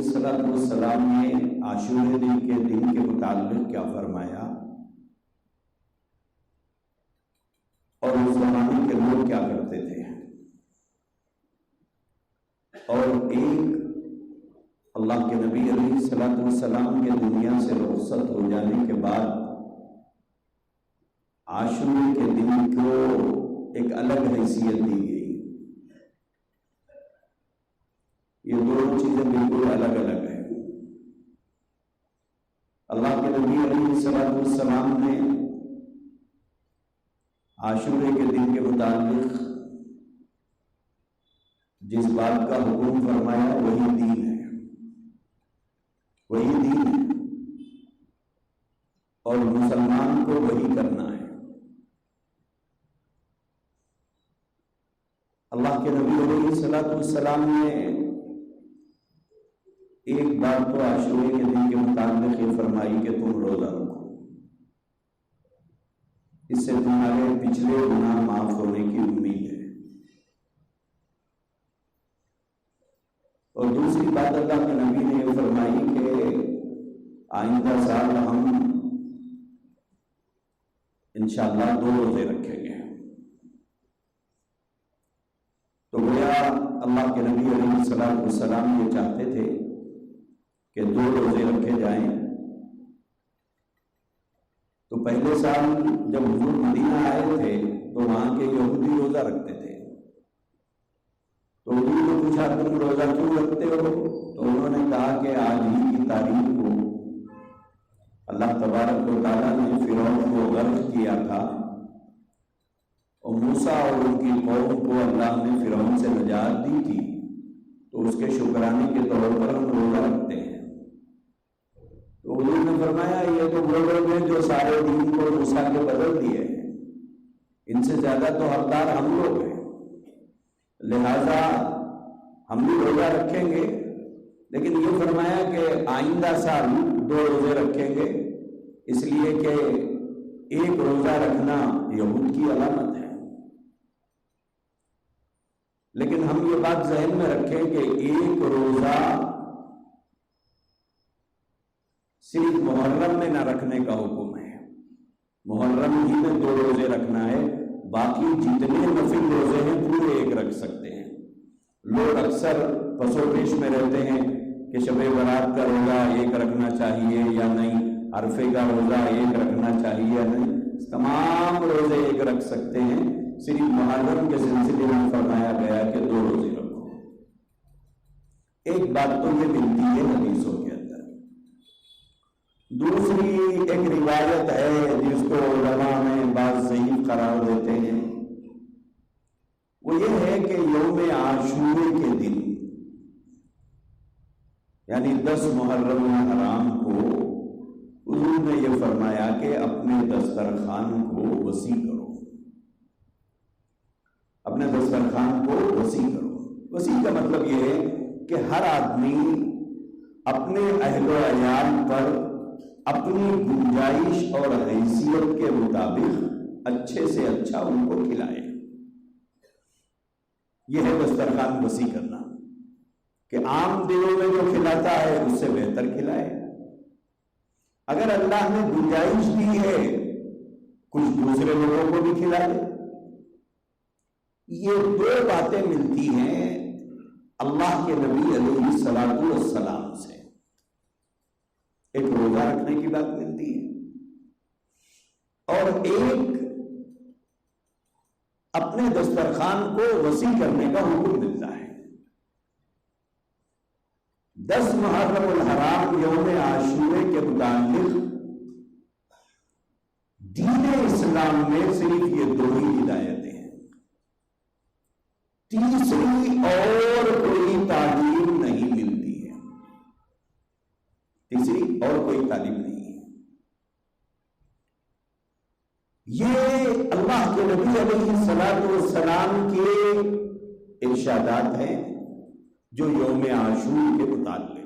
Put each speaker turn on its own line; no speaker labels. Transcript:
السلام نے عاشورے کے دن کے متعلق کیا فرمایا اور اس زمانے کے لوگ کیا کرتے تھے، اور ایک اللہ کے نبی علیہ السلام کے دنیا سے رخصت ہو جانے کے بعد عاشورے کے دن کو ایک الگ حیثیت دی گئی۔ یہ دونوں چیزیں بالکل الگ الگ ہیں۔ اللہ کے نبی علیہ السلام نے عاشورے کے دن کے متعلق جس بات کا حکم فرمایا وہی دین ہے، وہی دین ہے، اور مسلمان کو وہی کرنا ہے۔ اللہ کے نبی علیہ السلام نے ایک بات تو عاشورے کے دن کے متعلق یہ فرمائی کہ تم روزہ رکھو، اس سے تمہارے پچھلے گناہ معاف ہونے کی امید ہے۔ اور دوسری بات اللہ کے نبی نے یہ فرمائی کہ آئندہ سال ہم انشاءاللہ 2 روزے رکھیں گے۔ تو گویا اللہ کے نبی علیہ السلام یہ چاہتے تھے کہ 2 روزے رکھے جائیں۔ تو پہلے سال جب حضور مدینہ آئے تھے تو وہاں کے یہودی روزہ رکھتے تھے، تو حضور نے پوچھا تم روزہ کیوں رکھتے ہو؟ تو انہوں نے کہا کہ آج ہی کی تاریخ کو اللہ تبارک و تعالیٰ نے فرعون کو غرق کیا تھا، اور موسیٰ اور ان کی قوم کو اللہ نے فرعون سے نجات دی تھی، تو اس کے شکرانے کے طور پر ہم روزہ رکھتے ہیں۔ تو حضور نے فرمایا یہ تو وہ لوگ ہیں جو سارے دین کو موسیٰ کے بدل دیے ہیں، ان سے زیادہ تو حقدار ہم لوگ ہیں، لہذا ہم بھی روزہ رکھیں گے، لیکن یہ فرمایا کہ آئندہ سال 2 روزے رکھیں گے، اس لیے کہ ایک روزہ رکھنا یہود کی علامت ہے۔ لیکن ہم یہ بات ذہن میں رکھیں کہ ایک روزہ صرف محرم میں نہ رکھنے کا حکم ہے، محرم ہی میں 2 روزے رکھنا ہے، باقی جتنے نفل روزے ہیں پورے ایک رکھ سکتے ہیں۔ لوگ اکثر پس و پیش میں رہتے ہیں کہ شب برات کا روزہ 1 رکھنا چاہیے یا نہیں، عرفے کا روزہ 1 رکھنا چاہیے یا نہیں، تمام روزے 1 رکھ سکتے ہیں، صرف محرم کے سلسلے میں فرمایا گیا کہ 2 روزے رکھو۔ ایک بات تو یہ ملتی ہے حدیثوں کے اندر، دوسری ایک روایت ہے جس کو علماء میں بعض ضعیف قرار دیتے ہیں، وہ یہ ہے کہ یوم عاشورے کے دن یعنی 10 محرم الحرام کو حضور نے یہ فرمایا کہ اپنے دسترخوان کو وسیع کرو، اپنے دسترخوان کو وسیع کرو۔ وسیع کا مطلب یہ ہے کہ ہر آدمی اپنے اہل و عیال پر اپنی گنجائش اور حیثیت کے مطابق اچھے سے اچھا ان کو کھلائے۔ یہ ہے دسترخوان وسیع کرنا، کہ عام دنوں میں جو کھلاتا ہے اس سے بہتر کھلائے۔ اگر اللہ نے گنجائش دی ہے کچھ دوسرے لوگوں کو بھی کھلا دے۔ یہ 2 باتیں ملتی ہیں اللہ کے نبی علیہ السلام سے، ایک روزہ رکھنے کی بات ملتی ہے اور ایک اپنے دسترخوان کو وسیع کرنے کا حکم ملتا ہے۔ 10 محرم الحرام یوم عاشورے کے متعلق دین اسلام میں صرف یہ 2 ہی ہدایتیں ہیں، تیسری اور کوئی تعلیم نہیں ملتی ہے، تیسری اور کوئی تعلیم نہیں ہے۔ یہ اللہ کے نبی علیہ السلام کے ارشادات ہیں جو یوم عاشور کے متعلق